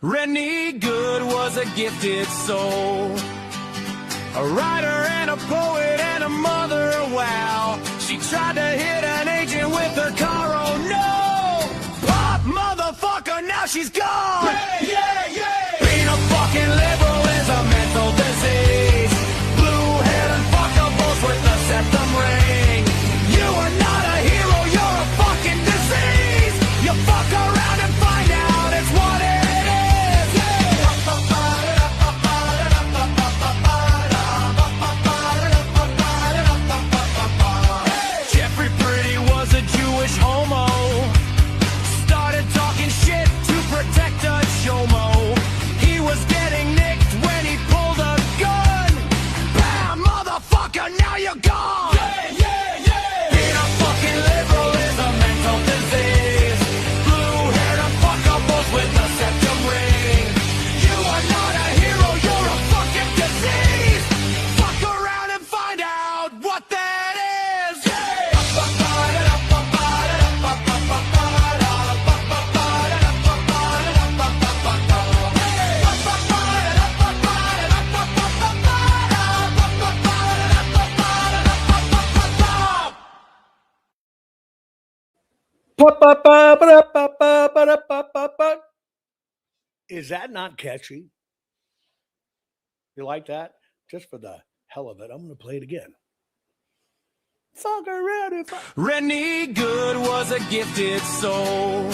Rennie Good was a gifted soul, a writer and a poet and a mother, wow. She tried to hit an agent with her car, oh no! Pop motherfucker, now she's gone! Yeah! Being a fucking liberal is a mental disease. Blue-head and fuckables with the septum ring. You are not a hero, you're a fucking disease! You fuck around and find out it's what it is! Homo started talking shit to protect a chomo. He was getting nicked when he pulled a gun. Bam, motherfucker, now you're gone. Yeah. Being a fucking liberal is a mental disease. Blue-haired and fuckables with a septum ring. You are not a hero, you're a fucking disease. Fuck around and find out what that is. Is that not catchy? You like that? Just for the hell of it, I'm going to play it again. Fuck around if I... Rennie Good was a gifted soul,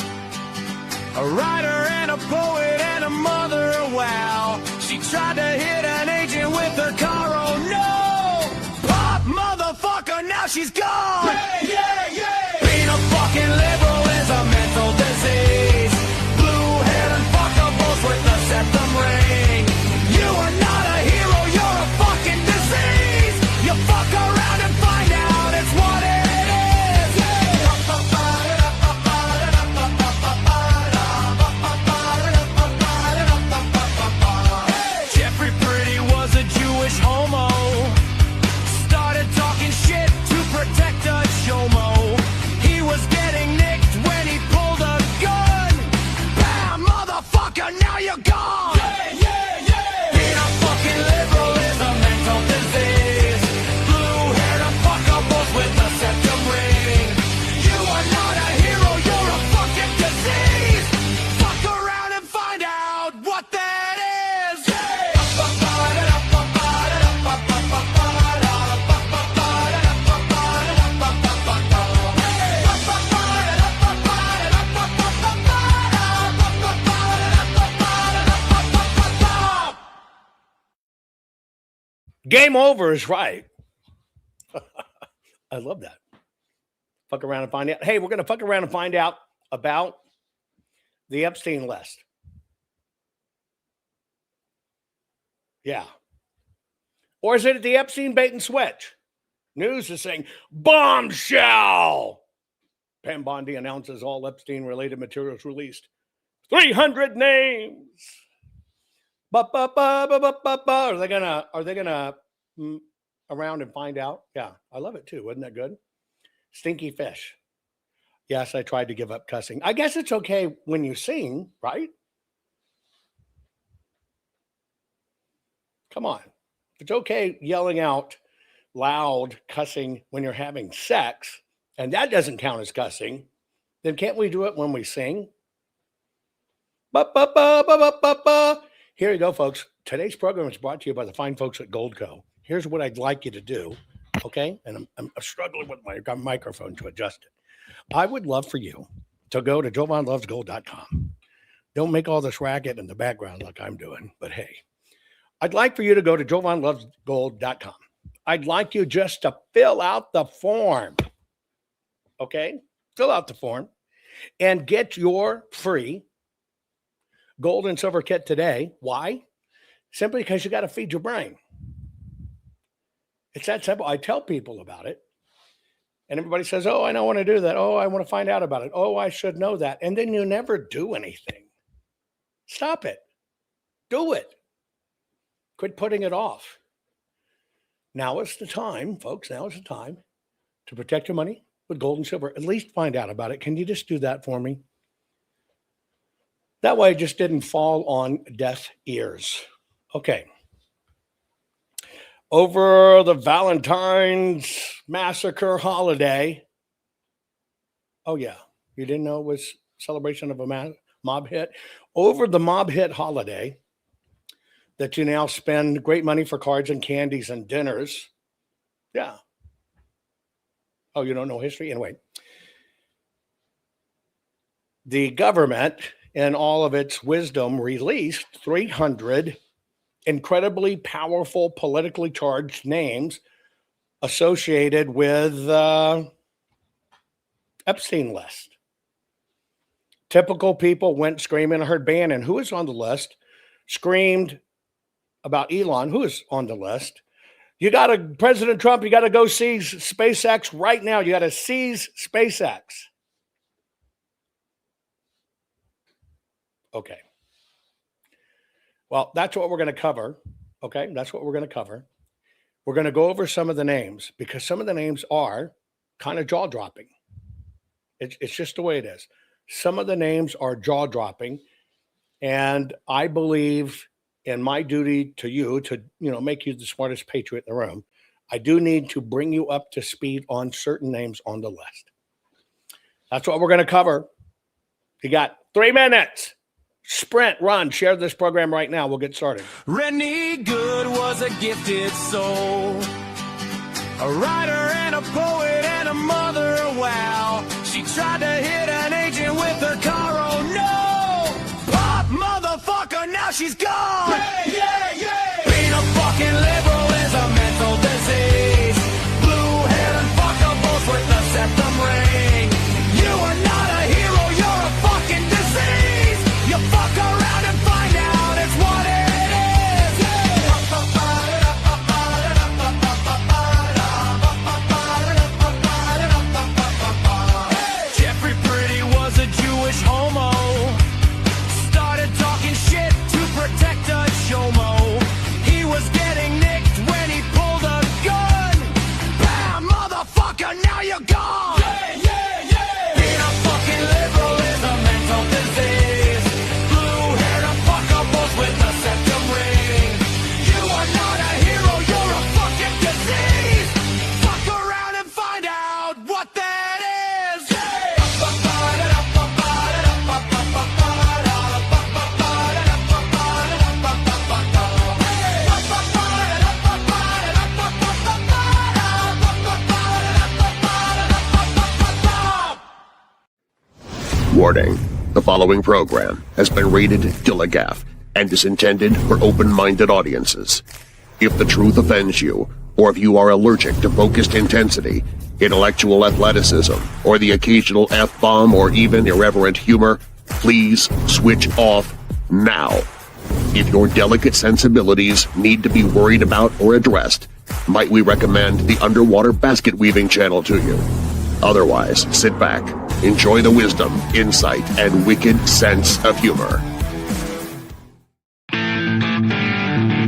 a writer and a poet and a mother, wow. She tried to hit an agent with her car, oh no! Pop motherfucker, now she's gone! Yeah! Being a fucking liberal is a mental disease. Blue-haired and fuckables with the septum ring. You are not a hero, you're a fucking disease. You fuck around and find out it's what it is. Jeffrey Pretty was a Jewish homo, started talking shit to protect a chomo. He was getting nicked when he pulled a gun. Bam, motherfucker, now you're gone. Yeah. Being a fucking liberal is a mental disease. Blue-haired and fuckables with the septum ring. You are not a hero, you're a fucking disease. Fuck around and find out what that is. Game over is right. I love that. Fuck around and find out. Hey, we're going to fuck around and find out about the Epstein list. Yeah. Or is it the Epstein bait and switch? News is saying, bombshell! Pam Bondi announces all Epstein-related materials released. 300 names. Are they gonna around and find out? Yeah, I love it too. Wasn't that good? Stinky fish. Yes, I tried to give up cussing. I guess it's okay when you sing, right? Come on. If it's okay yelling out loud cussing when you're having sex, and that doesn't count as cussing, then can't we do it when we sing? Here you go, folks. Today's program is brought to you by the fine folks at Goldco. Here's what I'd like you to do, okay? And I'm struggling with my microphone to adjust it. I would love for you to go to jovanlovesgold.com. Don't make all this racket in the background like I'm doing, but hey. I'd like for you to go to jovanlovesgold.com. I'd like you just to fill out the form, okay? Fill out the form and get your free gold and silver kit today. Why? Simply because you got to feed your brain. It's that simple. I tell people about it, and everybody says, oh, I don't want to do that. Oh, I want to find out about it. Oh, I should know that. And then you never do anything. Stop it. Do it. Quit putting it off. Now is the time, folks. Now is the time to protect your money with gold and silver. At least find out about it. Can you just do that for me? That way it just didn't fall on deaf ears. Okay. Over the Valentine's Massacre holiday. Oh, yeah. You didn't know it was celebration of a mob hit? Over the mob hit holiday that you now spend great money for cards and candies and dinners. Yeah. Oh, you don't know history? Anyway. The government, in all of its wisdom, released 300 incredibly powerful, politically charged names associated with Epstein list. Typical people went screaming. I heard Bannon, who is on the list, screamed about Elon, who is on the list. President Trump, you got to go seize SpaceX right now. You got to seize SpaceX. Okay. Well, that's what we're going to cover. Okay. That's what we're going to cover. We're going to go over some of the names because some of the names are kind of jaw dropping. It's just the way it is. Some of the names are jaw dropping. And I believe in my duty to you to, make you the smartest patriot in the room. I do need to bring you up to speed on certain names on the list. That's what we're going to cover. You got 3 minutes. Sprint, run, share this program right now. We'll get started. Rennie Good was a gifted soul, a writer and a poet and a mother. Wow, she tried to hit an agent with her car. Oh no, pop motherfucker, now she's gone. Yeah. Being a fucking liberal is a mental disease. Blue-haired and fucker both with the septum ring. You are not a hero, you're a fucking disease. You fuck around and find out it's what it is. Jeffrey Pretty was a Jewish homo. Started talking shit to protect a chomo. He was getting nicked when he pulled a gun. Bam, motherfucker, now you're gone. Being a fucking liberal is a mental disease. Blue-haired and fucker both with a septum ring. You are not a hero, you're a fucking disease. Fuck around and find out what that is. Warning. The following program has been rated Gilligaff and is intended for open-minded audiences. If the truth offends you, or if you are allergic to focused intensity, intellectual athleticism, or the occasional F-bomb or even irreverent humor, please switch off now. If your delicate sensibilities need to be worried about or addressed, might we recommend the Underwater Basket Weaving channel to you? Otherwise, sit back, enjoy the wisdom, insight, and wicked sense of humor.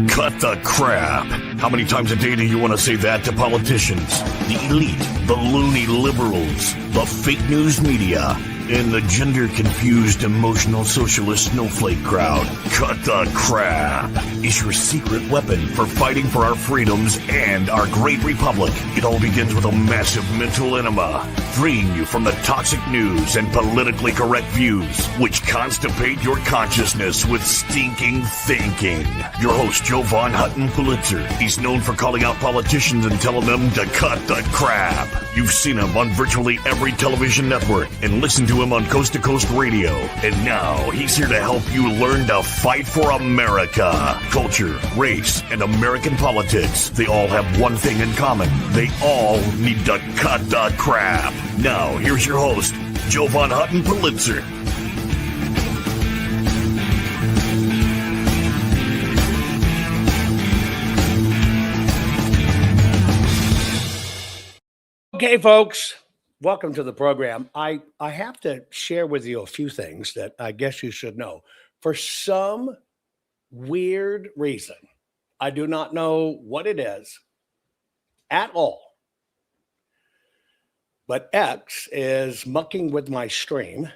Cut the crap. How many times a day do you want to say that to politicians, the elite, the loony liberals, the fake news media, and the gender-confused emotional socialist snowflake crowd? Cut the crap is your secret weapon for fighting for our freedoms and our great republic. It all begins with a massive mental enema, freeing you from the toxic news and politically correct views, which constipate your consciousness with stinking thinking. Your host, Jovan Hutton Pulitzer. He's known for calling out politicians and telling them to cut the crap. You've seen him on virtually every television network and listened to him on Coast to Coast Radio. And now he's here to help you learn to fight for America. Culture, race, and American politics. They all have one thing in common. They all need to cut the crap. Now, here's your host, Jovan Hutton Pulitzer. Okay, folks, welcome to the program. I have to share with you a few things that I guess you should know. For some weird reason, I do not know what it is at all, but X is mucking with my stream,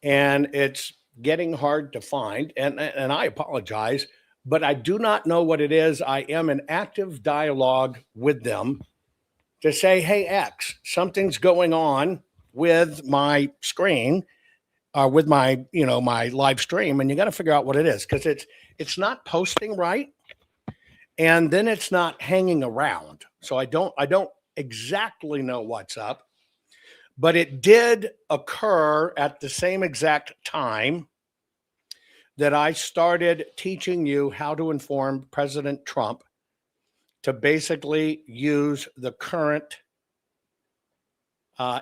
and it's getting hard to find. And I apologize, but I do not know what it is. I am in active dialogue with them to say, hey, X, something's going on with my screen, with my, my live stream, and you got to figure out what it is, because it's not posting right, and then it's not hanging around. So I don't exactly know what's up, but it did occur at the same exact time that I started teaching you how to inform President Trump to basically use the current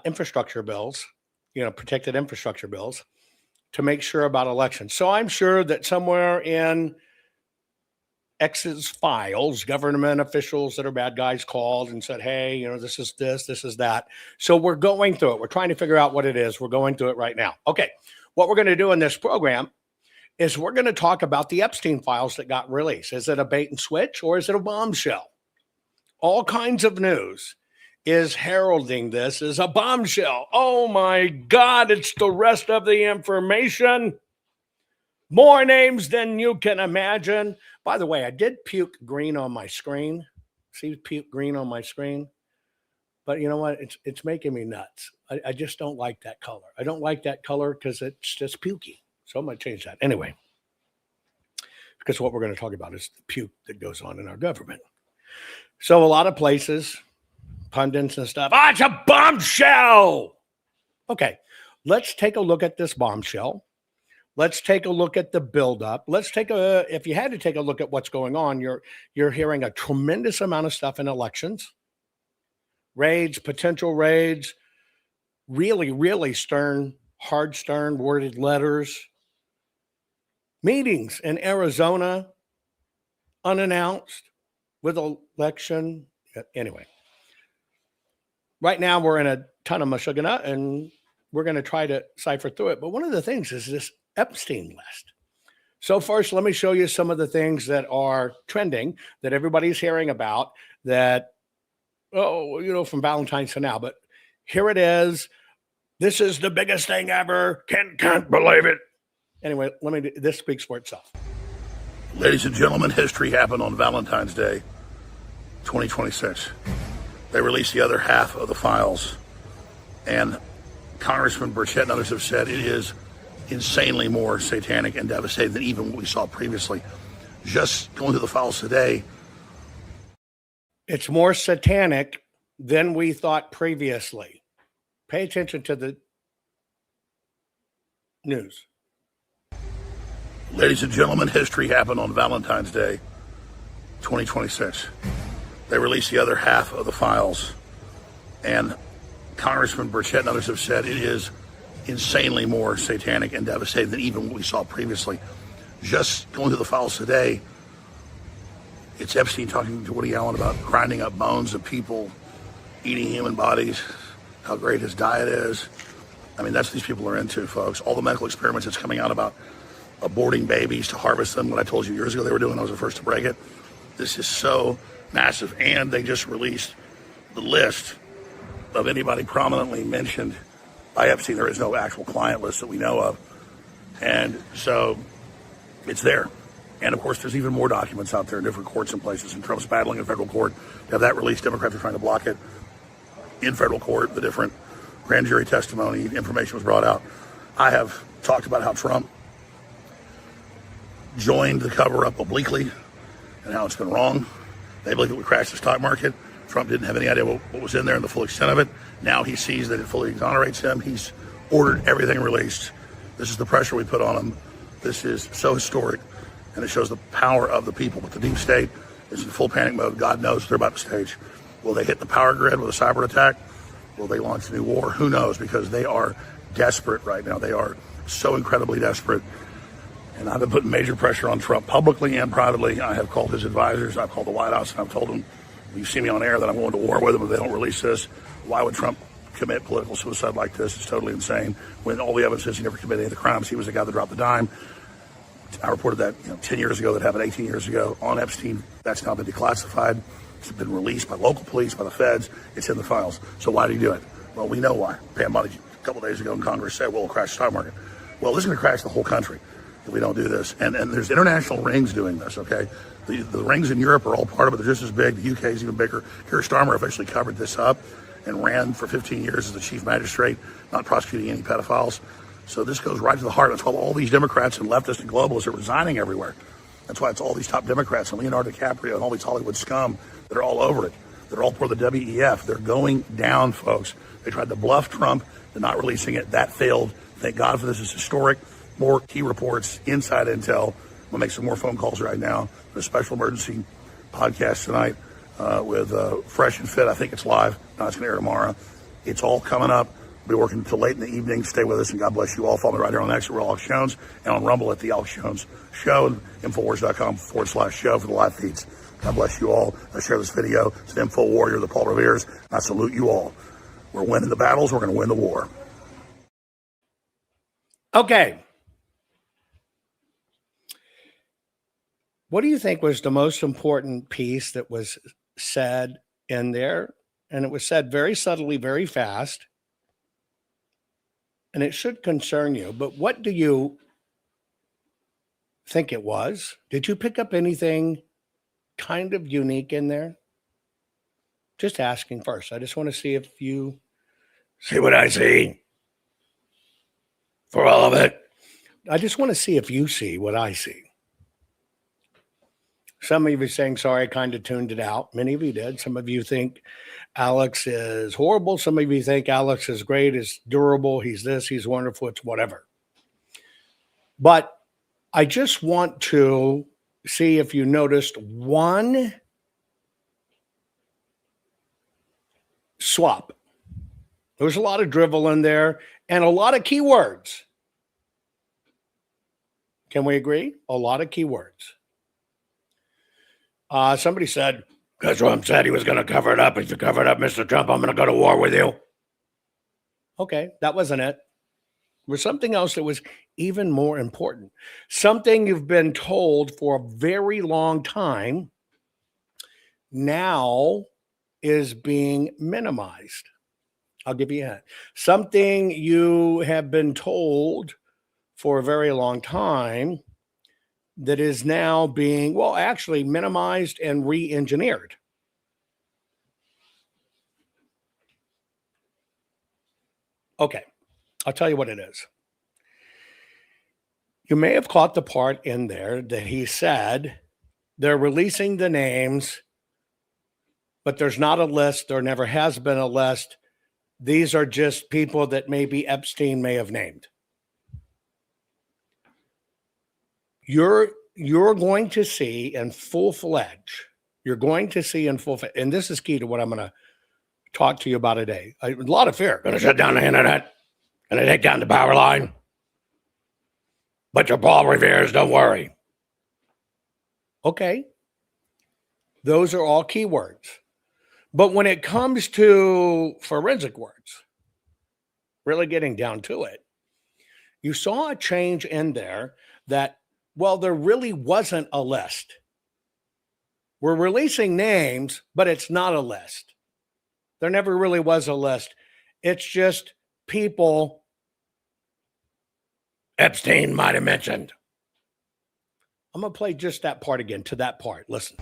infrastructure bills, protected infrastructure bills, to make sure about elections. So I'm sure that somewhere in X's files, government officials that are bad guys called and said, hey, this is this, this is that. So we're going through it. We're trying to figure out what it is. We're going through it right now. Okay. What we're going to do in this program is we're going to talk about the Epstein files that got released. Is it a bait and switch, or is it a bombshell? All kinds of news is heralding this as a bombshell. Oh my God, it's the rest of the information. More names than you can imagine. By the way, I did puke green on my screen. See puke green on my screen? But you know what? It's making me nuts. I just don't like that color. I don't like that color because it's just pukey. So I'm going to change that. Anyway, because what we're going to talk about is the puke that goes on in our government. So a lot of places, pundits and stuff, it's a bombshell. Okay, let's take a look at this bombshell. Let's take a look at the buildup. If you had to take a look at what's going on, you're hearing a tremendous amount of stuff in elections, raids, potential raids, really, really stern worded letters, meetings in Arizona, unannounced, with election. Anyway, right now we're in a ton of mashugana, and we're going to try to cipher through it. But one of the things is this Epstein list. So first, let me show you some of the things that are trending that everybody's hearing about that, from Valentine's to now. But here it is. This is the biggest thing ever. Can't believe it. Anyway, this speaks for itself. Ladies and gentlemen, history happened on Valentine's Day, 2026. They released the other half of the files, and Congressman Burchett and others have said it is insanely more satanic and devastating than even what we saw previously. Just going through the files today, it's more satanic than we thought previously. Pay attention to the news. Ladies and gentlemen, history happened on Valentine's Day, 2026. They released the other half of the files, and Congressman Burchett and others have said it is insanely more satanic and devastating than even what we saw previously. Just going through the files today, it's Epstein talking to Woody Allen about grinding up bones of people, eating human bodies, how great his diet is. I mean, that's what these people are into, folks. All the medical experiments that's coming out about aborting babies to harvest them. What I told you years ago they were doing, I was the first to break it. This is so massive. And they just released the list of anybody prominently mentioned by Epstein. There is no actual client list that we know of. And so it's there. And of course, there's even more documents out there in different courts and places. And Trump's battling in federal court to have that released. Democrats are trying to block it in federal court. The different grand jury testimony, information was brought out. I have talked about how Trump joined the cover-up obliquely and how it's been wrong. They believe it would crash the stock market. Trump didn't have any idea what was in there and the full extent of it. Now he sees that it fully exonerates him. He's ordered everything released. This is the pressure we put on him. This is so historic, and it shows the power of the people. But the deep state is in full panic mode. God knows they're about to stage. Will they hit the power grid with a cyber attack? Will they launch a new war? Who knows? Because they are desperate right now. They are so incredibly desperate. And I've been putting major pressure on Trump publicly and privately. I have called his advisors. I've called the White House, and I've told them, you see me on air, that I'm going to war with them if they don't release this. Why would Trump commit political suicide like this? It's totally insane. When all the evidence says he never committed any of the crimes, he was the guy that dropped the dime. I reported that 10 years ago. That happened 18 years ago on Epstein. That's now been declassified. It's been released by local police, by the feds. It's in the files. So why did he do it? Well, we know why. Pam Bondi a couple days ago in Congress said, well, we'll crash the stock market. Well, this is going to crash the whole country if we don't do this. And there's international rings doing this, okay? The rings in Europe are all part of it. They're just as big. The UK is even bigger. Keir Starmer officially covered this up and ran for 15 years as the chief magistrate, not prosecuting any pedophiles. So this goes right to the heart. That's why all these Democrats and leftists and globalists are resigning everywhere. That's why it's all these top Democrats and Leonardo DiCaprio and all these Hollywood scum that are all over it. They're all for the WEF. They're going down, folks. They tried to bluff Trump. They're not releasing it. That failed. Thank God for this. It's historic. More key reports, inside intel. We'll make some more phone calls right now. A special emergency podcast tonight with Fresh and Fit. I think it's live. No, it's going to air tomorrow. It's all coming up. We'll be working until late in the evening. Stay with us, and God bless you all. Follow me right here on X at Alex Jones and on Rumble at the Alex Jones Show and Infowars.com/show for the live feeds. God bless you all. Share this video. It's the Info Warrior, the Paul Revere's. I salute you all. We're winning the battles. We're going to win the war. Okay. What do you think was the most important piece that was said in there? And it was said very subtly, very fast. And it should concern you. But what do you think it was? Did you pick up anything kind of unique in there? Just asking first. I just want to see if you see what I see for all of it. I just want to see if you see what I see. Some of you are saying, sorry, I kind of tuned it out. Many of you did. Some of you think Alex is horrible. Some of you think Alex is great, is durable. He's this, he's wonderful. It's whatever. But I just want to see if you noticed one swap. There was a lot of drivel in there and a lot of keywords. Can we agree? A lot of keywords. Somebody said, because Trump said he was going to cover it up. If you cover it up, Mr. Trump, I'm going to go to war with you. Okay, that wasn't it. There was something else that was even more important. Something you've been told for a very long time now is being minimized. I'll give you a hint. Something you have been told for a very long time that is now being, well, actually minimized and re-engineered. Okay, I'll tell you what it is. You may have caught the part in there that he said they're releasing the names, but there's not a list. There never has been a list. These are just people that maybe Epstein may have named. You're going to see in full-fledged, and this is key to what I'm going to talk to you about today. A lot of fear. Going to shut down the internet. Going to take down the power line. But your Paul Revere's, don't worry. Okay. Those are all keywords. But when it comes to forensic words, really getting down to it, you saw a change in there that, well, there really wasn't a list. We're releasing names, but it's not a list. There never really was a list. It's just people Epstein might have mentioned. I'm going to play just that part again, to that part. Listen.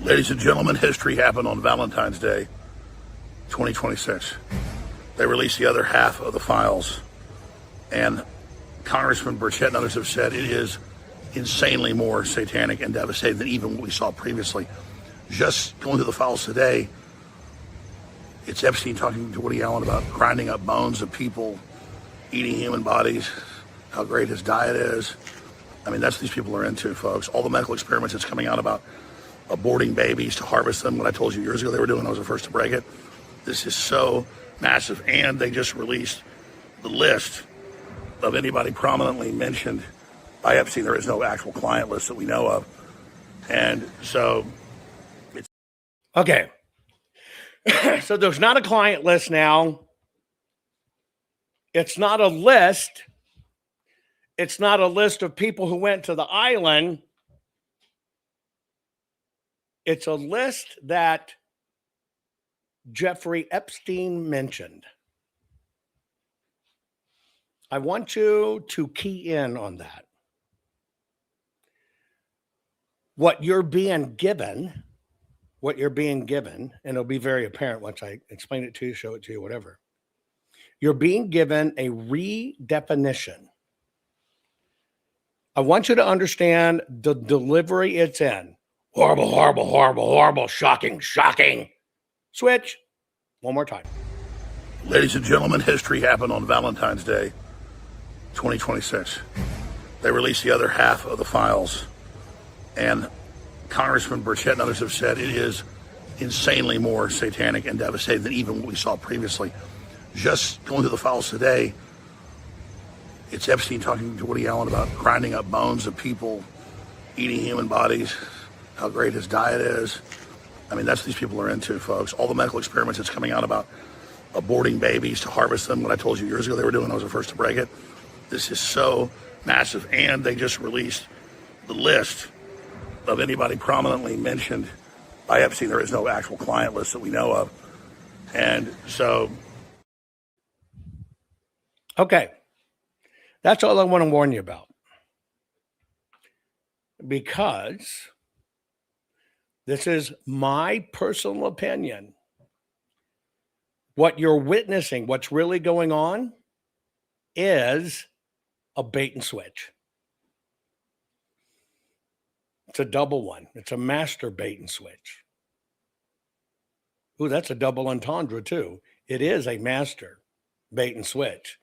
Ladies and gentlemen, history happened on Valentine's Day, 2026. They released the other half of the files. And Congressman Burchett and others have said it is insanely more satanic and devastating than even what we saw previously. Just going through the files today, it's Epstein talking to Woody Allen about grinding up bones of people, eating human bodies, how great his diet is. I mean, that's what these people are into, folks. All the medical experiments that's coming out about aborting babies to harvest them. What I told you years ago they were doing, I was the first to break it. This is so massive. And they just released the list of anybody prominently mentioned by Epstein. There is no actual client list that we know of. And so it's okay. So there's not a client list now. It's not a list. It's not a list of people who went to the island. It's a list that Jeffrey Epstein mentioned. I want you to key in on that. What you're being given, and it'll be very apparent once I explain it to you, show it to you, whatever. You're being given a redefinition. I want you to understand the delivery it's in. Horrible, horrible, horrible, horrible, shocking, shocking. Switch. One more time. Ladies and gentlemen, history happened on Valentine's Day, 2026. They released the other half of the files, and Congressman Burchett and others have said it is insanely more satanic and devastating than even what we saw previously. Just going through the files today, it's Epstein talking to Woody Allen about grinding up bones of people, eating human bodies, how great his diet is. I mean, that's what these people are into, folks. All the medical experiments that's coming out about aborting babies to harvest them. What I told you years ago they were doing, I was the first to break it. This is so massive. And they just released the list of anybody prominently mentioned by Epstein. There is no actual client list that we know of. And so. Okay. That's all I want to warn you about. Because this is my personal opinion. What you're witnessing, what's really going on, is a bait and switch. It's a double one. It's a master bait and switch. Ooh, that's a double entendre too. It is a master bait and switch.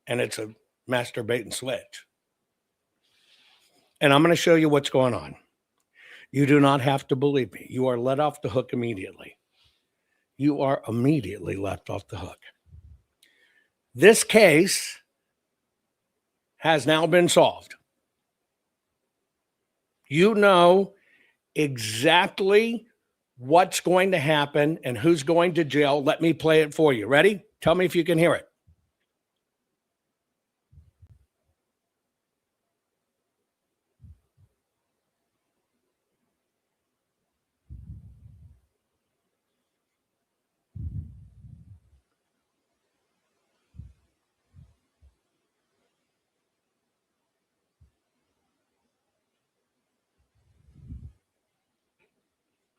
And it's a master bait and switch. And I'm going to show you what's going on. You do not have to believe me. You are let off the hook immediately. You are immediately let off the hook. This case has now been solved. You know exactly what's going to happen and who's going to jail. Let me play it for you. Ready? Tell me if you can hear it.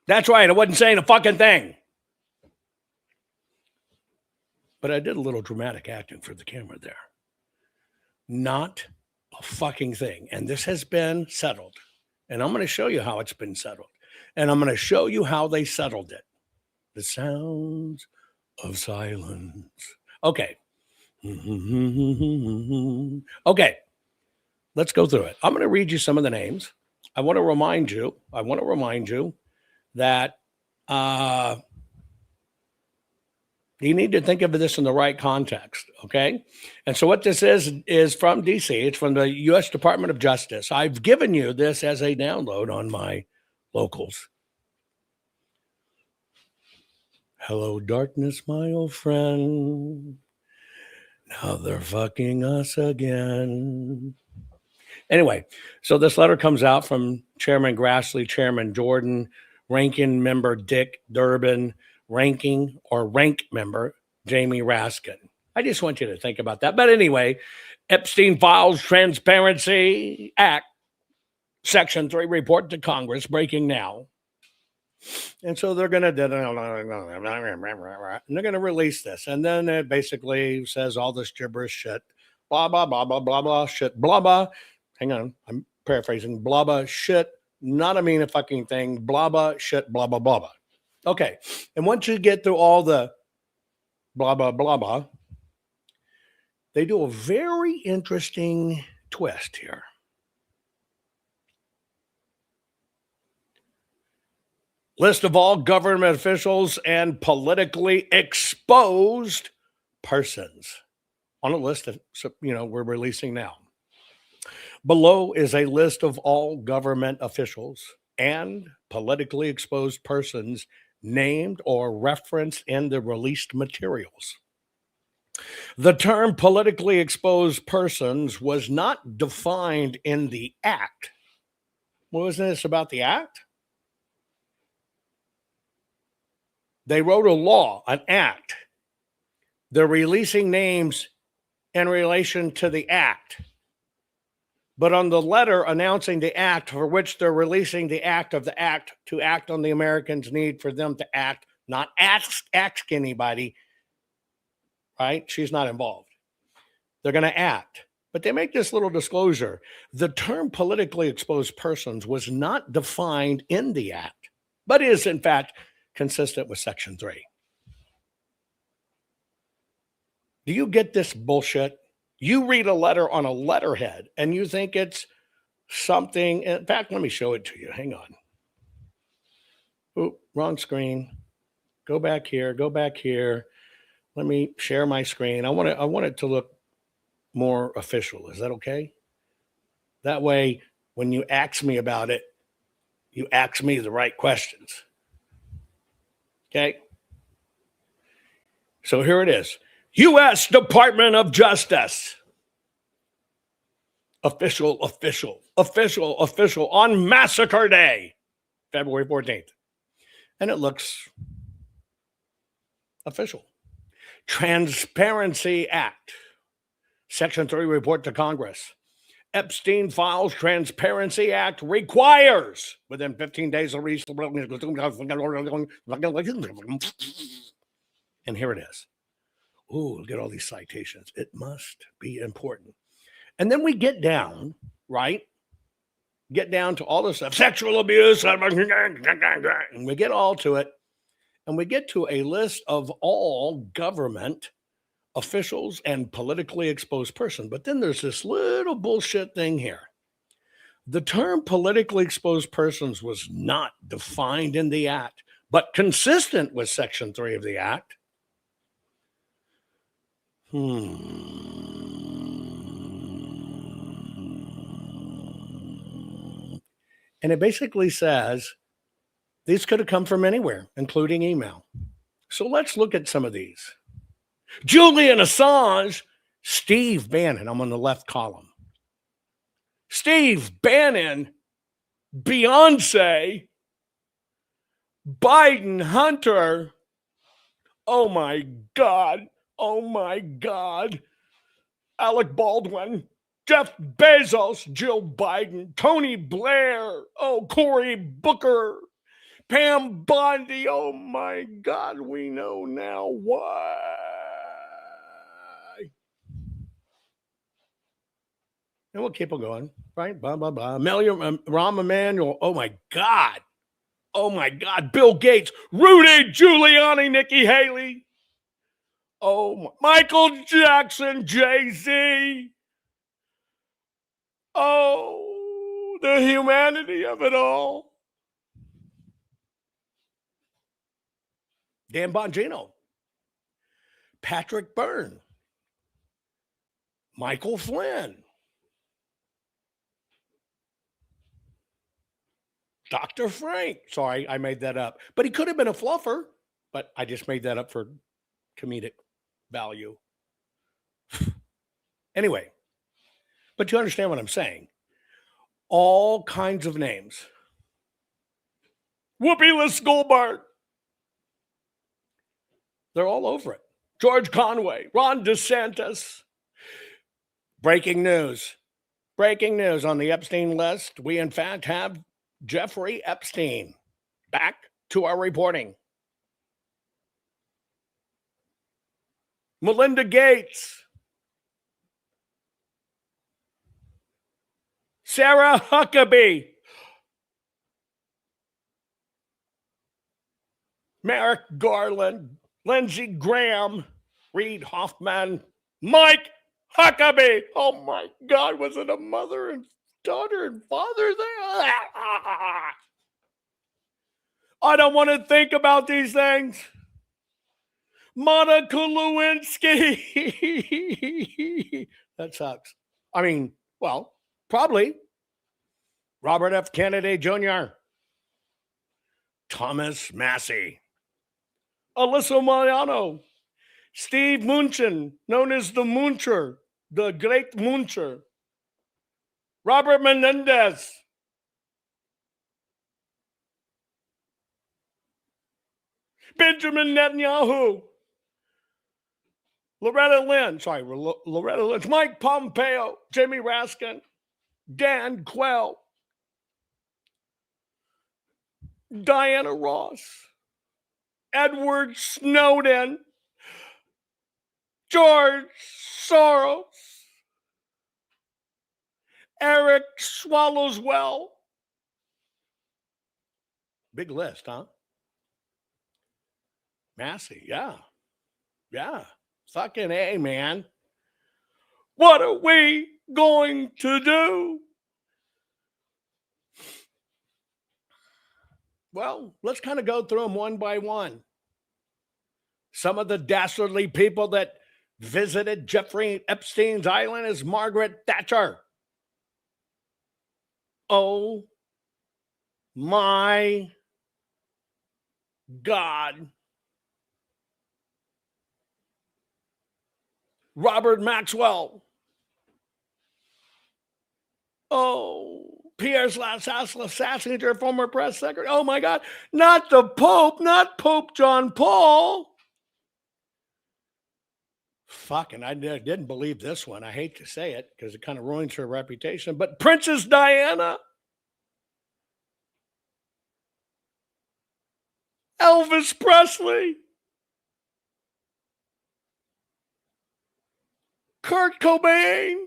That's right. I wasn't saying a fucking thing. But I did a little dramatic acting for the camera there. Not a fucking thing. And this has been settled. And I'm going to show you how it's been settled. And I'm going to show you how they settled it. The sounds of silence. Okay. Okay. Let's go through it. I'm going to read you some of the names. I want to remind you that you need to think of this in the right context, okay? And so what this is from D.C. It's from the U.S. Department of Justice. I've given you this as a download on my locals. Hello, darkness, my old friend. Now they're fucking us again. Anyway, so this letter comes out from Chairman Grassley, Chairman Jordan, Ranking Member Dick Durbin, Ranking or Rank Member Jamie Raskin. I just want you to think about that. But anyway, Epstein Files Transparency Act, Section 3 report to Congress, breaking now. And so they're going to release this. And then it basically says all this gibberish shit, blah, blah, blah, blah, blah, blah, shit, blah, blah. Hang on, I'm paraphrasing, blah, blah, shit, not a mean a fucking thing, blah, blah, shit, blah, blah, blah, blah. Okay, and once you get through all the blah, blah, blah, blah, they do a very interesting twist here. List of all government officials and politically exposed persons on a list that, we're releasing now. Below is a list of all government officials and politically exposed persons named or referenced in the released materials. The term politically exposed persons was not defined in the act. Wasn't this about the act? They wrote a law, an act. They're releasing names in relation to the act. But on the letter announcing the act for which they're releasing the act of the act to act on the Americans' need for them to act, not ask anybody, right? She's not involved. They're going to act. But they make this little disclosure. The term politically exposed persons was not defined in the act, but is in fact consistent with Section 3. Do you get this bullshit? You read a letter on a letterhead and you think it's something. In fact, let me show it to you. Hang on. Oh, wrong screen. Go back here. Go back here. Let me share my screen. I want it to look more official. Is that okay? That way, when you ask me about it, you ask me the right questions. Okay? So here it is. U.S. Department of Justice. Official on Massacre Day, February 14th. And it looks official. Transparency Act. Section 3 report to Congress. Epstein files Transparency Act requires within 15 days of release. And here it is. Ooh, look at all these citations. It must be important. And then we get down, right? Get down to all this stuff, sexual abuse, and we get all to it. And we get to a list of all government officials and politically exposed persons. But then there's this little bullshit thing here. The term politically exposed persons was not defined in the act, but consistent with Section 3 of the act. And it basically says these could have come from anywhere, including email. So let's look at some of these. Julian Assange, Steve Bannon. I'm on the left column. Steve Bannon, Beyonce, Biden, Hunter. Oh my God. Oh my God. Alec Baldwin, Jeff Bezos, Jill Biden, Tony Blair, Cory Booker, Pam Bondi. Oh my God, we know now why. And we'll keep on going, right? Blah, blah, blah. Rahm Emanuel. Oh my God. Oh my God. Bill Gates, Rudy Giuliani, Nikki Haley. Oh, Michael Jackson, Jay-Z. Oh, the humanity of it all. Dan Bongino, Patrick Byrne, Michael Flynn, Dr. Frank. Sorry, I made that up. But he could have been a fluffer, but I just made that up for comedic value. Anyway, but you understand what I'm saying. All kinds of names. Whoopi Goldberg. They're all over it. George Conway, Ron DeSantis. Breaking news. Breaking news on the Epstein list. We, in fact, have Jeffrey Epstein. Back to our reporting. Melinda Gates. Sarah Huckabee. Merrick Garland. Lindsey Graham. Reid Hoffman. Mike Huckabee. Oh my God, was it a mother and daughter and father there? I don't want to think about these things. Monica Lewinsky. That sucks. I mean, well, probably. Robert F. Kennedy Jr. Thomas Massey. Alyssa Milano. Steve Mnuchin, known as the Muncher, the Great Muncher. Robert Menendez. Benjamin Netanyahu. Loretta Lynch, Mike Pompeo, Jimmy Raskin, Dan Quayle, Diana Ross, Edward Snowden, George Soros, Eric Swallowswell. Big list, huh? Massey, yeah. Yeah. Fucking A, man. What are we going to do? Well, let's kind of go through them one by one. Some of the dastardly people that visited Jeffrey Epstein's island is Margaret Thatcher. Oh my God. Robert Maxwell. Oh, Pierre Sassinger, former press secretary. Oh my God. Not the Pope, not Pope John Paul. Fucking, I didn't believe this one. I hate to say it because it kind of ruins her reputation. But Princess Diana, Elvis Presley, Kurt Cobain,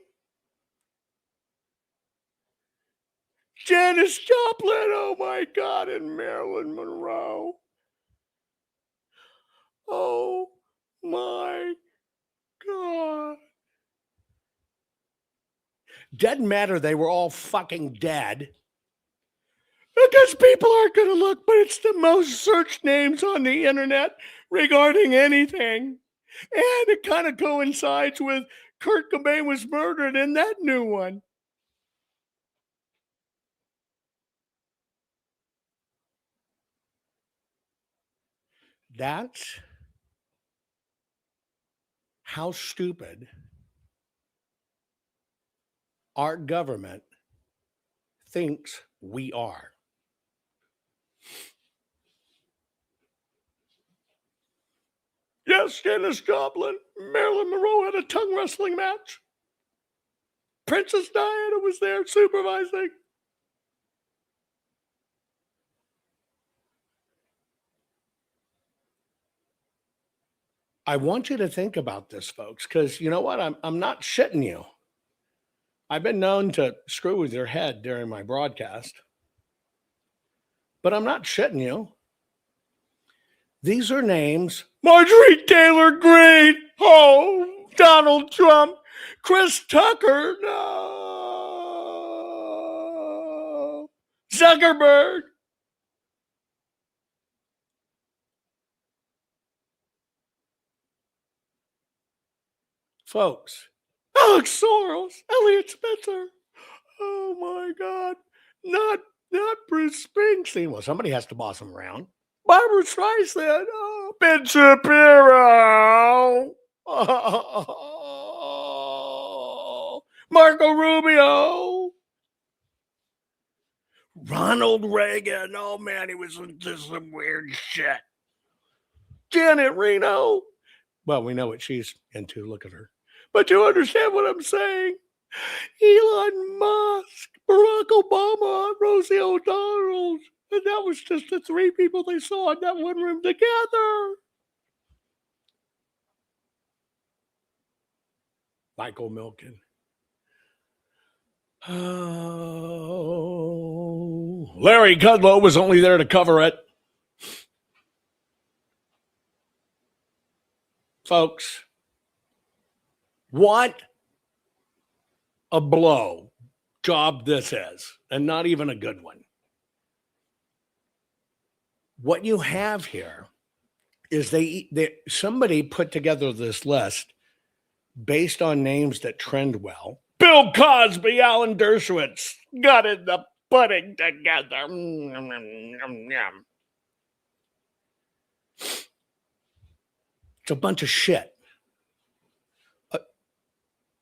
Janis Joplin, oh my God, and Marilyn Monroe. Oh my God. Doesn't matter, they were all fucking dead. Because people aren't going to look, but it's the most searched names on the internet regarding anything. And it kind of coincides with Kurt Cobain was murdered in that new one. That's how stupid our government thinks we are. Yes, Janis Joplin, Marilyn Monroe had a tongue wrestling match. Princess Diana was there supervising. I want you to think about this, folks, because you know what? I'm not shitting you. I've been known to screw with your head during my broadcast, but I'm not shitting you. These are names: Marjorie Taylor Greene, oh, Donald Trump, Chris Tucker, no, Zuckerberg. Folks, Alex Soros, Elliot Spitzer. Oh my God. Not Bruce Springsteen. Well, somebody has to boss him around. Barbara Streisand. Oh, Ben Shapiro. Oh, Marco Rubio. Ronald Reagan. Oh man, he was into some weird shit. Janet Reno. Well, we know what she's into. Look at her. But you understand what I'm saying? Elon Musk, Barack Obama, Rosie O'Donnell. And that was just the three people they saw in that one room together. Michael Milken. Oh, Larry Kudlow was only there to cover it. Folks, what a blow job this is, and not even a good one. What you have here is somebody put together this list based on names that trend well. Bill Cosby, Alan Dershowitz got in the pudding together. It's a bunch of shit.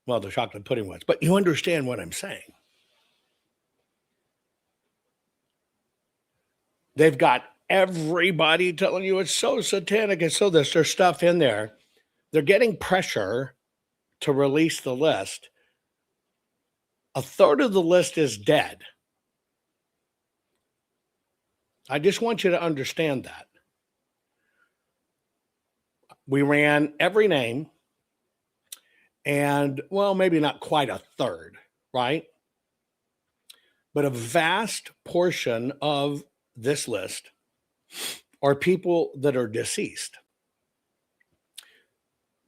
Well, the chocolate pudding was, but you understand what I'm saying. They've got everybody telling you it's so satanic, it's so this. There's stuff in there they're getting pressure to release the list. A third of the list is dead. I just want you to understand that. We ran every name, and, well, maybe not quite a third, right? But a vast portion of this list are people that are deceased.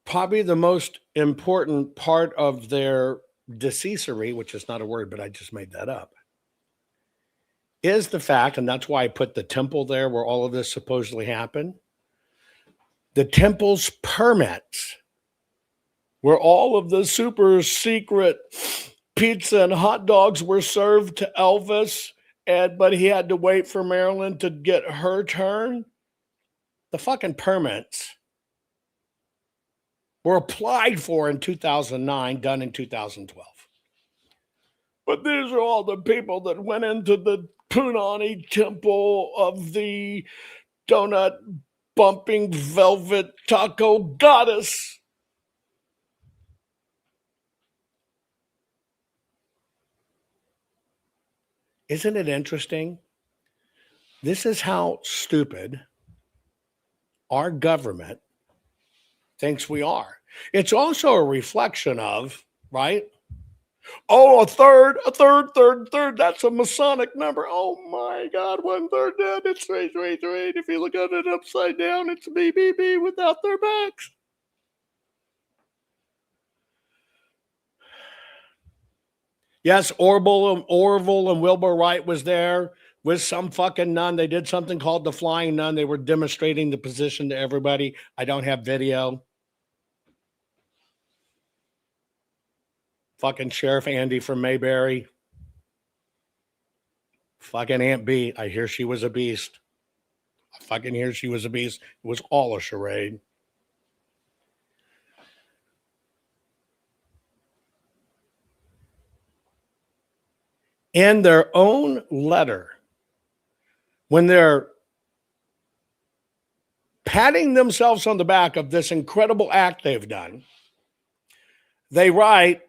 Probably the most important part of their deceasery, which is not a word, but I just made that up, is the fact, and that's why I put the temple there where all of this supposedly happened. The temple's permits, where all of the super secret pizza and hot dogs were served to Elvis, but he had to wait for Marilyn to get her turn. The fucking permits were applied for in 2009, done in 2012. But these are all the people that went into the Punani temple of the donut bumping velvet taco goddess. Isn't it interesting? This is how stupid our government thinks we are. It's also a reflection of, right? Oh, a third. That's a Masonic number. Oh my God, 1/3 dead. It's 3. If you look at it upside down, it's BBB without their backs. Yes, Orville and Wilbur Wright was there with some fucking nun. They did something called the Flying Nun. They were demonstrating the position to everybody. I don't have video. Fucking Sheriff Andy from Mayberry. Fucking Aunt B. I hear she was a beast. I fucking hear she was a beast. It was all a charade. In their own letter, when they're patting themselves on the back of this incredible act they've done, they write,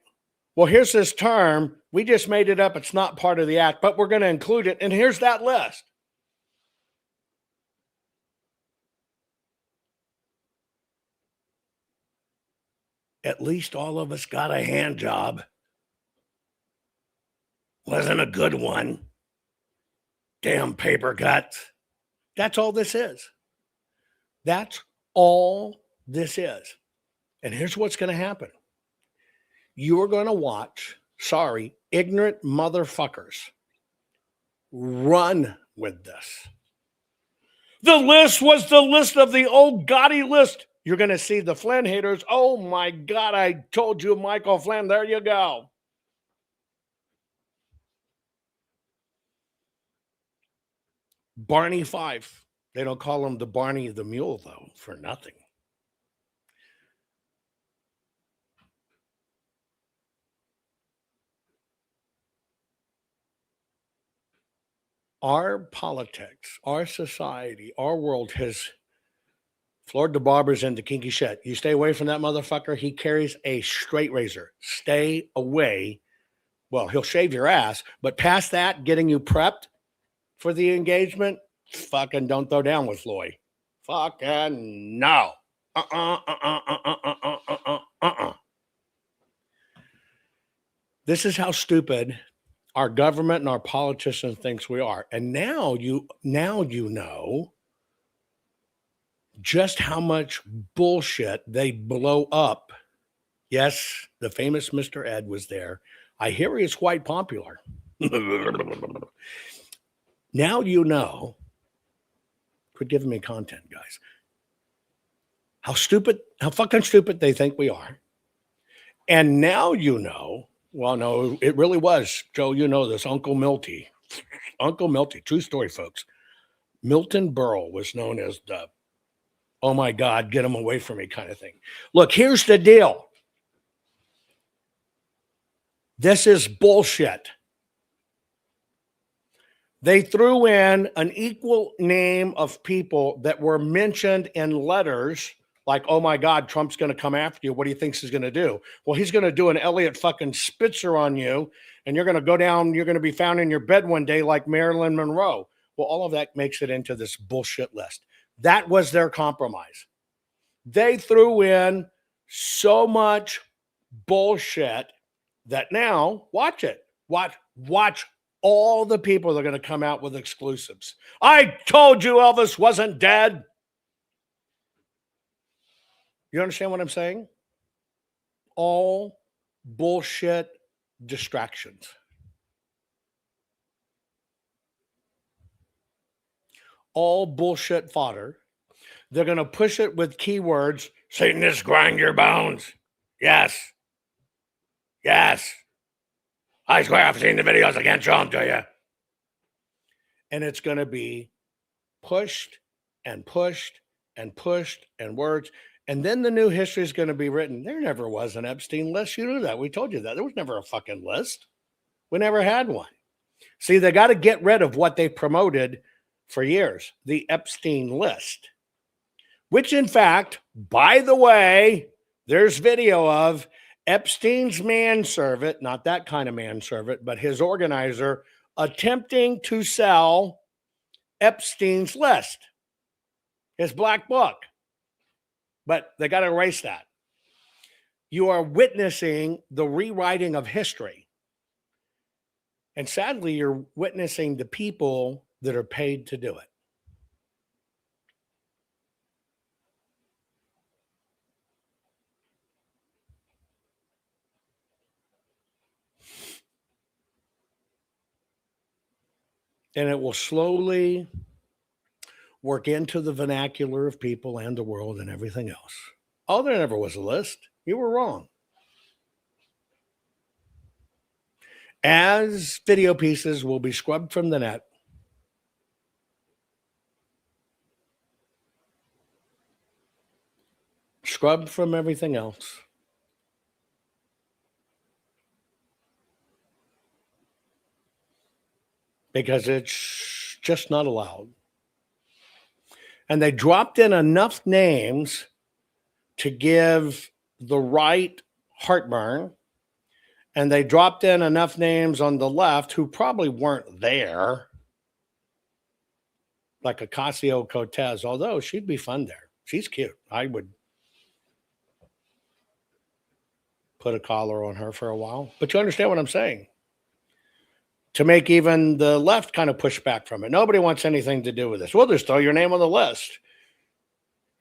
well, here's this term. We just made it up. It's not part of the act, but we're going to include it. And here's that list. At least all of us got a hand job. Wasn't a good one. Damn paper cuts. That's all this is. That's all this is. And here's what's going to happen. You're going to watch, ignorant motherfuckers run with this. The list was the list of the old gaudy list. You're going to see the Flynn haters. Oh my God, I told you, Michael Flynn. There you go. Barney Fife. They don't call him the Barney the Mule, though, for nothing. Our politics, our society, our world has floored the barbers into kinky shit. You stay away from that motherfucker. He carries a straight razor. Stay away. Well, he'll shave your ass, but past that, getting you prepped for the engagement, fucking don't throw down with Floyd. Fucking no. This is how stupid our government and our politicians thinks we are. And now you know just how much bullshit they blow up. Yes, the famous Mr. Ed was there. I hear he is quite popular. Now you know. Quit giving me content, guys. How fucking stupid they think we are. And now you know. Well, no, it really was, Joe, you know this, Uncle Milty. Uncle Milty, true story, folks. Milton Berle was known as the, oh my God, get him away from me kind of thing. Look, here's the deal. This is bullshit. They threw in an equal name of people that were mentioned in letters Like, oh my God, Trump's going to come after you. What do you think he's going to do? Well, he's going to do an Elliot fucking Spitzer on you, and you're going to go down, you're going to be found in your bed one day like Marilyn Monroe. Well, all of that makes it into this bullshit list. That was their compromise. They threw in so much bullshit that now, watch it. Watch all the people that are going to come out with exclusives. I told you Elvis wasn't dead. You understand what I'm saying? All bullshit distractions. All bullshit fodder. They're going to push it with keywords. Satanists grind your bones. Yes. Yes. I swear I've seen the videos. I can't show them to you. And it's going to be pushed and pushed and pushed and words. And then the new history is going to be written. There never was an Epstein list. You knew that. We told you that. There was never a fucking list. We never had one. See, they got to get rid of what they promoted for years, the Epstein list, which in fact, by the way, there's video of Epstein's manservant, not that kind of manservant, but his organizer attempting to sell Epstein's list, his black book. But they got to erase that. You are witnessing the rewriting of history. And sadly, you're witnessing the people that are paid to do it. And it will slowly work into the vernacular of people and the world and everything else. Oh, there never was a list. You were wrong. As video pieces will be scrubbed from the net, scrubbed from everything else, because it's just not allowed. And they dropped in enough names to give the right heartburn. And they dropped in enough names on the left who probably weren't there, like Ocasio-Cortez, although she'd be fun there. She's cute. I would put a collar on her for a while. But you understand what I'm saying? To make even the left kind of push back from it. Nobody wants anything to do with this. Well, just throw your name on the list.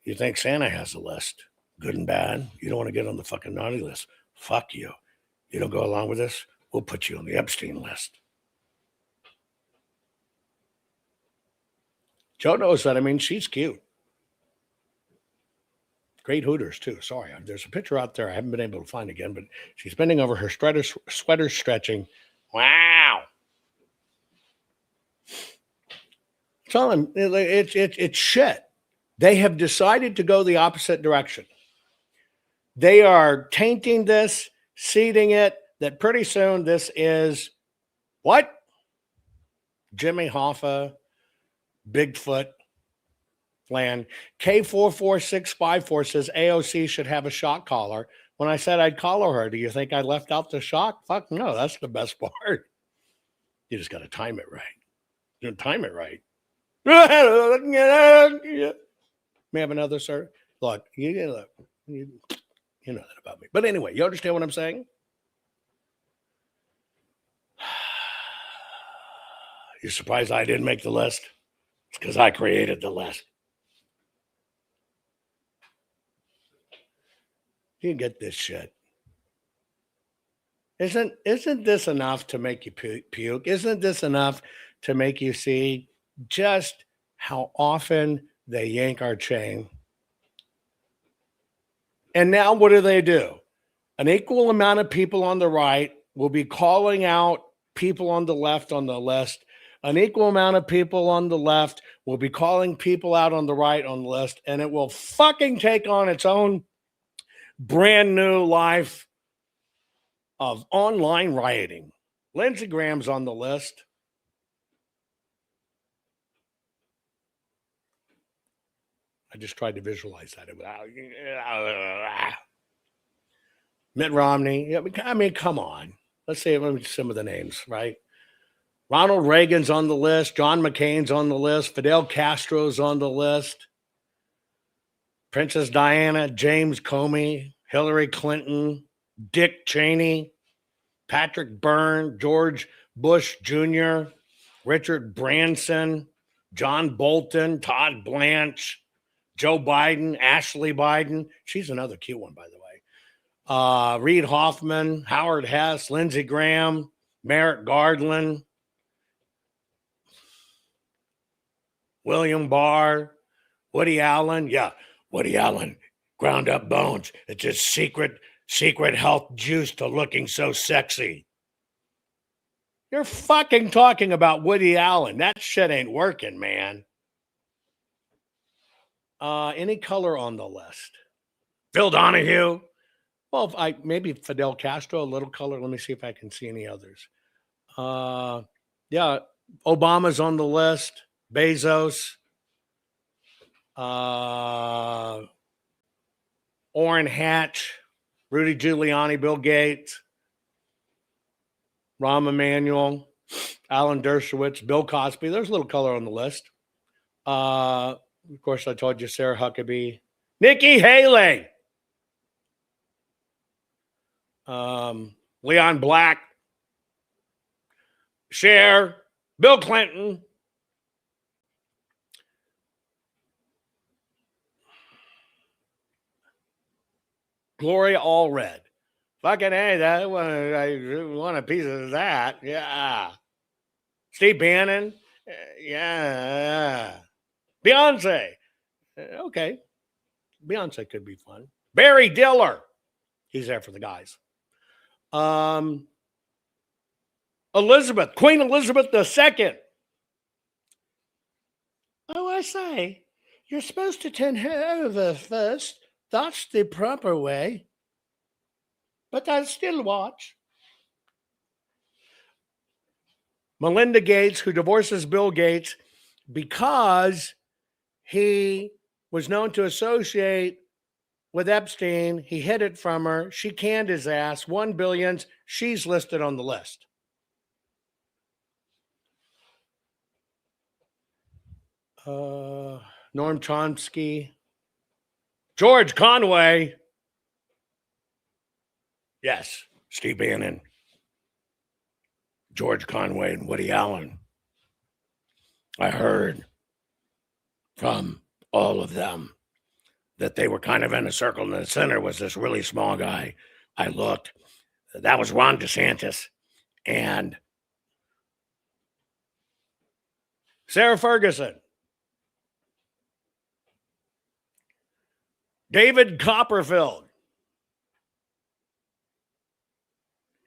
You think Santa has a list, good and bad. You don't want to get on the fucking naughty list. Fuck you. You don't go along with this, we'll put you on the Epstein list. Joe knows that. I mean, she's cute. Great hooters, too. Sorry, there's a picture out there I haven't been able to find again, but she's bending over, her sweater stretching. Wow. So it's shit. They have decided to go the opposite direction. They are tainting this, seeding it, that pretty soon this is what? Jimmy Hoffa, Bigfoot land. K44654 says AOC should have a shock collar. When I said I'd collar her, do you think I left out the shock? Fuck no, that's the best part. You just got to time it right. You time it right. May I have another, sir? Look, you know that about me. But anyway, you understand what I'm saying? You're surprised I didn't make the list? It's because I created the list. You get this shit. Isn't this enough to make you puke? Isn't this enough to make you see just how often they yank our chain? And now what do? An equal amount of people on the right will be calling out people on the left on the list. An equal amount of people on the left will be calling people out on the right on the list. And it will fucking take on its own brand new life of online rioting. Lindsey Graham's on the list. I just tried to visualize that. Mitt Romney. I mean, come on. Let's say some of the names, right? Ronald Reagan's on the list. John McCain's on the list. Fidel Castro's on the list. Princess Diana, James Comey, Hillary Clinton, Dick Cheney, Patrick Byrne, George Bush Jr., Richard Branson, John Bolton, Todd Blanche, Joe Biden, Ashley Biden. She's another cute one, by the way. Reid Hoffman, Howard Hess, Lindsey Graham, Merrick Garland, William Barr, Woody Allen. Yeah, Woody Allen, ground up bones. It's his secret health juice to looking so sexy. You're fucking talking about Woody Allen. That shit ain't working, man. Any color on the list? Phil Donahue. Well, maybe Fidel Castro, a little color. Let me see if I can see any others. Yeah, Obama's on the list. Bezos. Orrin Hatch. Rudy Giuliani, Bill Gates. Rahm Emanuel. Alan Dershowitz. Bill Cosby. There's a little color on the list. Of course, I told you Sarah Huckabee. Nikki Haley. Leon Black. Cher. Bill Clinton. Gloria Allred. Fucking hey, I want a piece of that. Yeah. Steve Bannon. Yeah. Beyonce. Okay. Beyonce could be fun. Barry Diller. He's there for the guys. Elizabeth. Queen Elizabeth II. Oh, I say. You're supposed to turn her over first. That's the proper way. But I still watch. Melinda Gates, who divorces Bill Gates because he was known to associate with Epstein. He hid it from her. She canned his ass. $1 billion. She's listed on the list. Noam Chomsky. George Conway. Yes, Steve Bannon. George Conway and Woody Allen. I heard from all of them that they were kind of in a circle, and in the center was this really small guy. I looked. That was Ron DeSantis. And Sarah Ferguson. David Copperfield.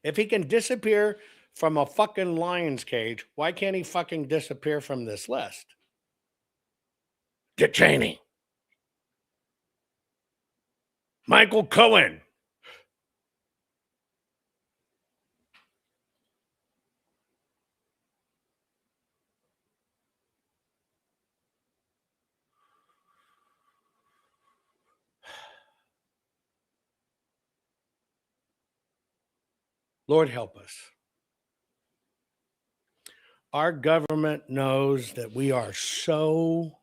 If he can disappear from a fucking lion's cage, why can't he fucking disappear from this list? Dick Cheney. Michael Cohen. Lord help us. Our government knows that we are so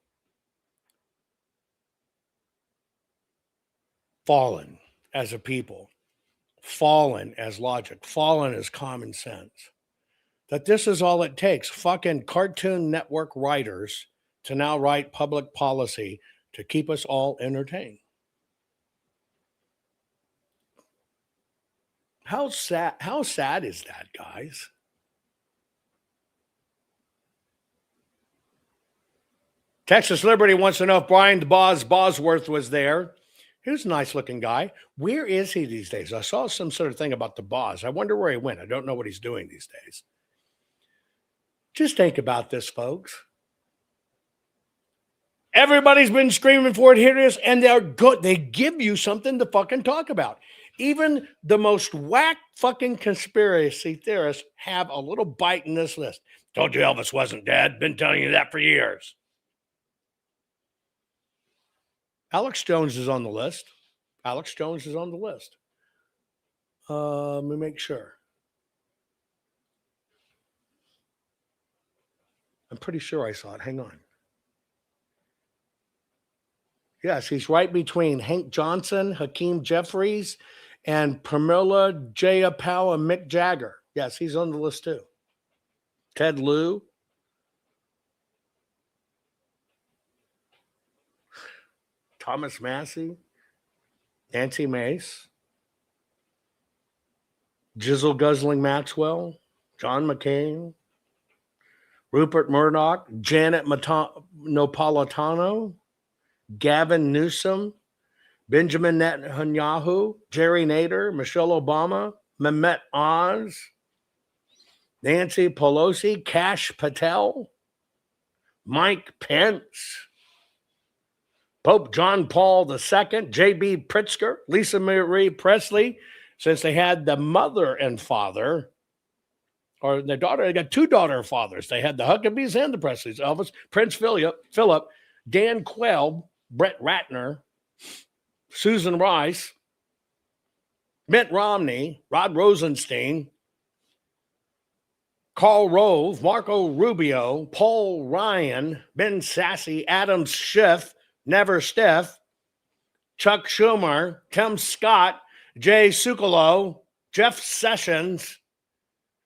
fallen as a people, fallen as logic, fallen as common sense, that this is all it takes. Fucking Cartoon Network writers to now write public policy to keep us all entertained. How sad is that, guys? Texas Liberty wants to know if Brian Bosworth was there. Here's a nice looking guy. Where is he these days? I saw some sort of thing about the Boz. I wonder where he went. I don't know what he's doing these days. Just think about this, folks. Everybody's been screaming for it. Here it is. And they're good. They give you something to fucking talk about. Even the most whack fucking conspiracy theorists have a little bite in this list. Told you Elvis wasn't dead. Been telling you that for years. Alex Jones is on the list. Alex Jones is on the list. Let me make sure. I'm pretty sure I saw it. Hang on. Yes, he's right between Hank Johnson, Hakeem Jeffries, and Pramila Jayapal and Mick Jagger. Yes, he's on the list too. Ted Lieu. Thomas Massey. Nancy Mace. Jizzle Guzzling Maxwell. John McCain. Rupert Murdoch. Janet Napolitano. Gavin Newsom, Benjamin Netanyahu, Jerry Nader, Michelle Obama, Mehmet Oz, Nancy Pelosi, Kash Patel, Mike Pence, Pope John Paul II, J.B. Pritzker, Lisa Marie Presley, since they had the mother and father, or the daughter, they got two daughter fathers. They had the Huckabees and the Presleys, Elvis, Prince Philip, Dan Quayle, Brett Ratner, Susan Rice, Mitt Romney, Rod Rosenstein, Karl Rove, Marco Rubio, Paul Ryan, Ben Sassy, Adam Schiff, Never Steph, Chuck Schumer, Tim Scott, Jay Sekulow, Jeff Sessions,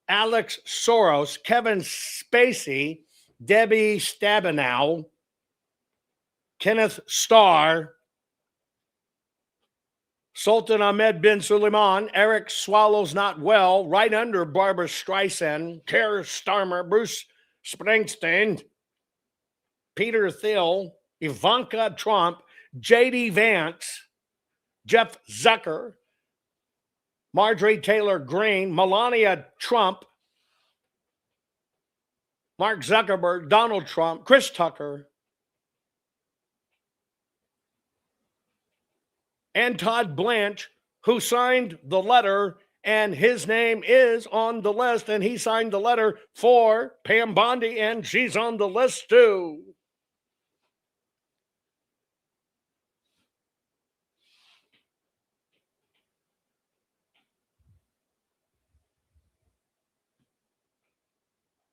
Alex Soros, Kevin Spacey, Debbie Stabenow, Kenneth Starr, Sultan Ahmed bin Suleiman, Eric Swallows Not Well, right under Barbara Streisand, Keir Starmer, Bruce Springsteen, Peter Thiel, Ivanka Trump, J.D. Vance, Jeff Zucker, Marjorie Taylor Greene, Melania Trump, Mark Zuckerberg, Donald Trump, Chris Tucker, and Todd Blanche, who signed the letter, and his name is on the list, and he signed the letter for Pam Bondi, and she's on the list too.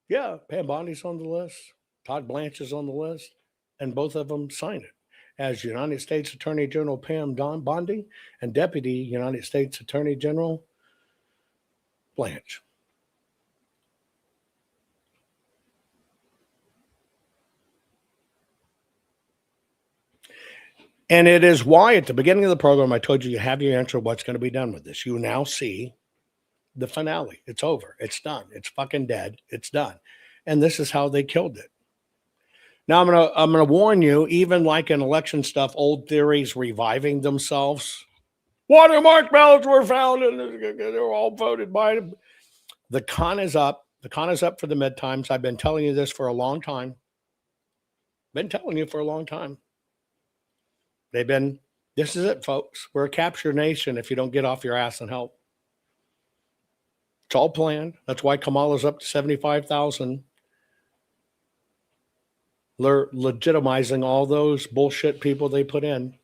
Yeah, Pam Bondi's on the list. Todd Blanche is on the list, and both of them signed it as United States Attorney General Pam Bondi and Deputy United States Attorney General Blanche. And it is why at the beginning of the program I told you have your answer what's going to be done with this. You now see the finale. It's over. It's done. It's fucking dead. It's done. And this is how they killed it. Now I'm gonna warn you, even like in election stuff, old theories reviving themselves. Watermark ballots were found and they were all voted by. The con is up. The con is up for the midterms. I've been telling you this for a long time. This is it, folks. We're a captured nation if you don't get off your ass and help. It's all planned. That's why Kamala's up to 75,000. They're legitimizing all those bullshit people they put in.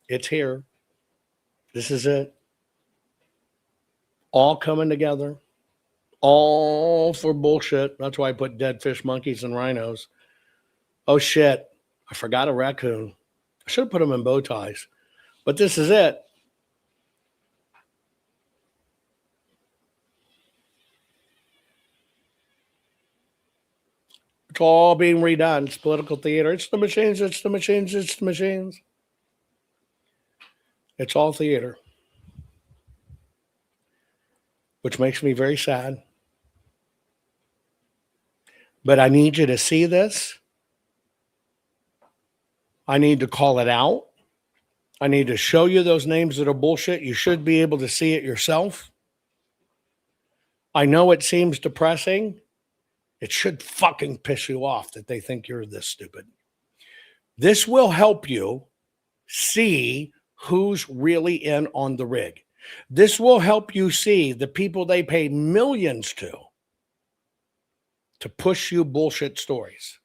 It's here. This is it. All coming together. All for bullshit. That's why I put dead fish, monkeys, and rhinos. Oh, shit. I forgot a raccoon. I should have put them in bow ties. But this is it. It's all being redone. It's political theater. It's the machines. It's the machines. It's the machines. It's all theater. Which makes me very sad. But I need you to see this. I need to call it out. I need to show you those names that are bullshit. You should be able to see it yourself. I know it seems depressing. It should fucking piss you off that they think you're this stupid. This will help you see who's really in on the rig. This will help you see the people they pay millions to push you bullshit stories.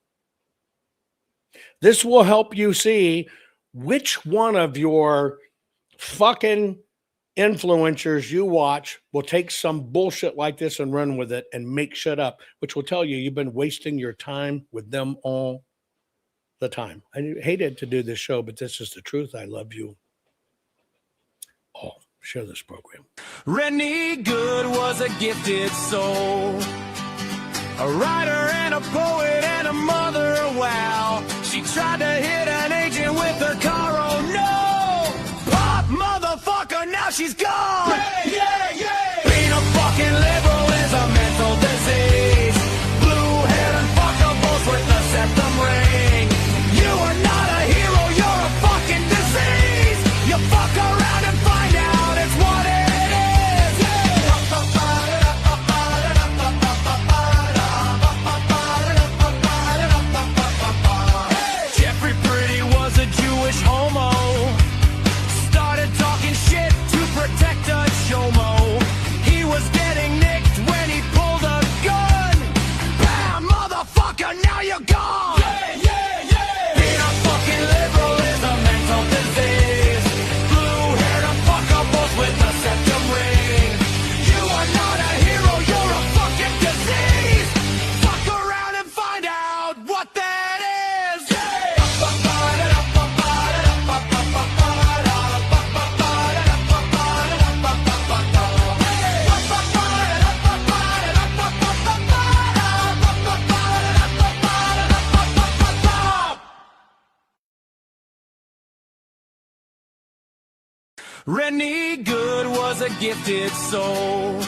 This will help you see which one of your fucking influencers you watch will take some bullshit like this and run with it and make shit up, which will tell you you've been wasting your time with them all the time. I hated to do this show, but this is the truth. I love you all. Share this program. Rennie Good was a gifted soul, a writer and a poet and a mother. Wow, she tried to hit an agent with her car. Oh no, pop motherfucker, now she's gone. Yeah. Being a fucking liberal is a mental disease. Blue-haired and fuckables with the septum ring. You are not a hero, you're a fucking disease. You fuck around and find out it's what it is. Jeffrey Pretty was a Jewish homo. Started talking shit to protect a chomo. He was getting nicked when he pulled a gun. Bam, motherfucker, now you're gone. Being a fucking liberal is a mental disease. Blue-haired and fuckables with the septum ring. You are not a hero, you're a fucking disease. Fuck around and find out what that is. Rennie Good was a gifted soul,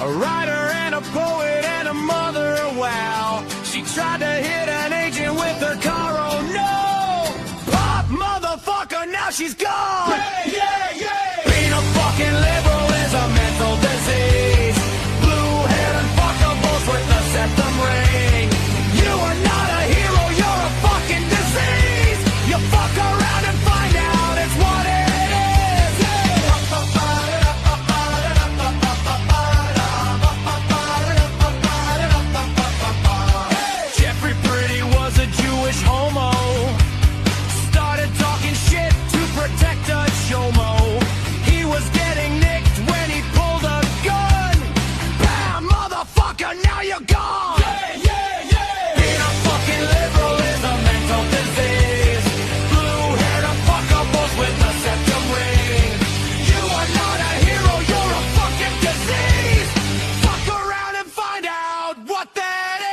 a writer and a poet and a mother. Wow, she tried to hit an agent with her car. Oh no, pop motherfucker, now she's gone. Being a fucking liberal is a mental disease. Blue-haired and fuckables with the septum ring. You are not a hero, you're a fucking disease. You fuck around and find out it's what it is. Jeffrey Pretty was a Jewish homo. Started talking shit to protect a chomo. He was getting nicked when he pulled a gun. Bam, motherfucker, now you're gone. Being a fucking liberal is a mental disease. Blue-haired and fuckables with the septum ring. You are not a hero, you're a fucking disease. Fuck around and find out what that is.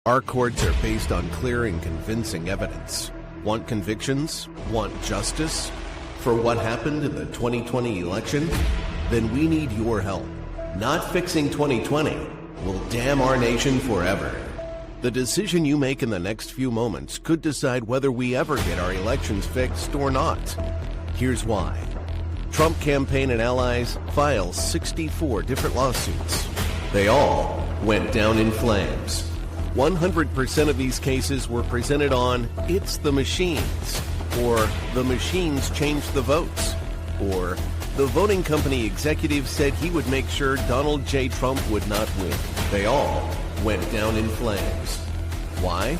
Our courts are based on clear and convincing evidence. Want convictions? Want justice? For what happened in the 2020 election? Then we need your help. Not fixing 2020 will damn our nation forever. The decision you make in the next few moments could decide whether we ever get our elections fixed or not. Here's why. Trump campaign and allies filed 64 different lawsuits. They all went down in flames. 100% of these cases were presented on "It's the machines," or "The machines changed the votes," or "The voting company executive said he would make sure Donald J. Trump would not win." They all went down in flames. Why?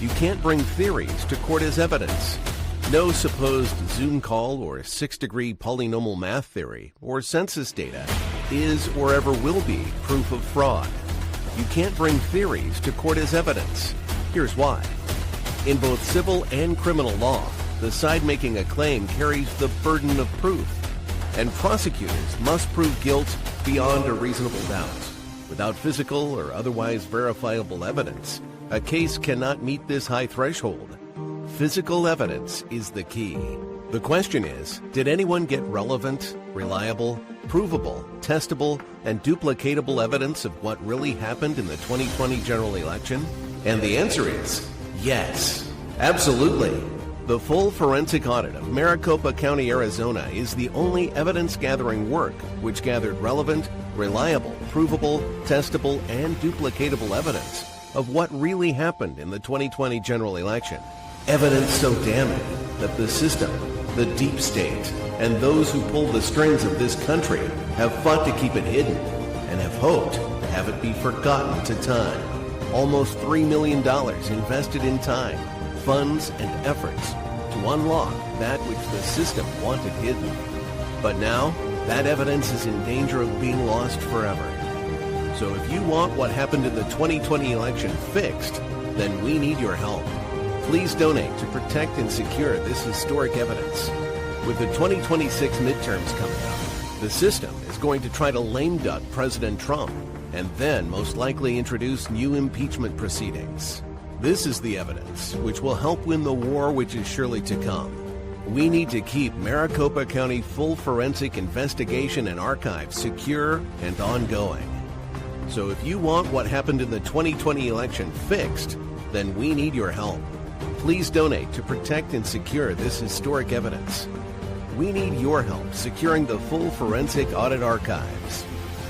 You can't bring theories to court as evidence. No supposed Zoom call or six-degree polynomial math theory or census data is or ever will be proof of fraud. You can't bring theories to court as evidence. Here's why. In both civil and criminal law, the side making a claim carries the burden of proof, and prosecutors must prove guilt beyond a reasonable doubt. Without physical or otherwise verifiable evidence, a case cannot meet this high threshold. Physical evidence is the key. The question is, did anyone get relevant, reliable, provable, testable, and duplicatable evidence of what really happened in the 2020 general election? And the answer is yes, absolutely. The full forensic audit of Maricopa County, Arizona is the only evidence-gathering work which gathered relevant, reliable, provable, testable, and duplicatable evidence of what really happened in the 2020 general election. Evidence so damning that the system, the deep state, and those who pull the strings of this country have fought to keep it hidden and have hoped to have it be forgotten to time. Almost $3 million invested in time, funds, and efforts to unlock that which the system wanted hidden. But now, that evidence is in danger of being lost forever. So if you want what happened in the 2020 election fixed, then we need your help. Please donate to protect and secure this historic evidence. With the 2026 midterms coming up, the system is going to try to lame duck President Trump and then most likely introduce new impeachment proceedings. This is the evidence which will help win the war which is surely to come. We need to keep Maricopa County full forensic investigation and archive secure and ongoing. So if you want what happened in the 2020 election fixed, then we need your help. Please donate to protect and secure this historic evidence. We need your help securing the full forensic audit archives.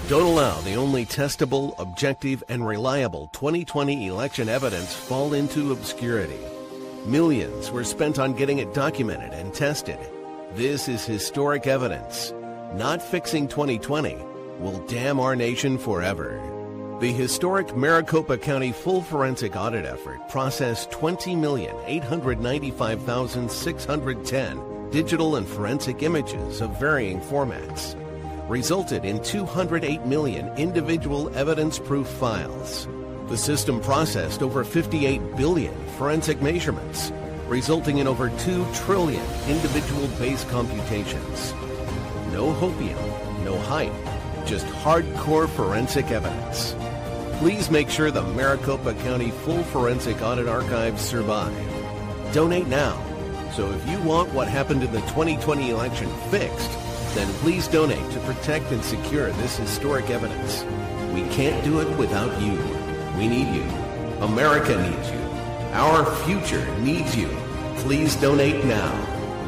Don't allow the only testable, objective, and reliable 2020 election evidence fall into obscurity. Millions were spent on getting it documented and tested. This is historic evidence. Not fixing 2020 will damn our nation forever. The historic Maricopa County full forensic audit effort processed 20,895,610 digital and forensic images of varying formats, resulted in 208 million individual evidence-proof files. The system processed over 58 billion forensic measurements, resulting in over 2 trillion individual base computations. No hopium, no hype, just hardcore forensic evidence. Please make sure the Maricopa County full forensic audit archives survive. Donate now. So if you want what happened in the 2020 election fixed, then please donate to protect and secure this historic evidence. We can't do it without you. We need you. America needs you. Our future needs you. Please donate now.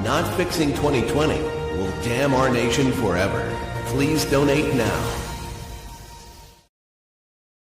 Not fixing 2020 will damn our nation forever. Please donate now.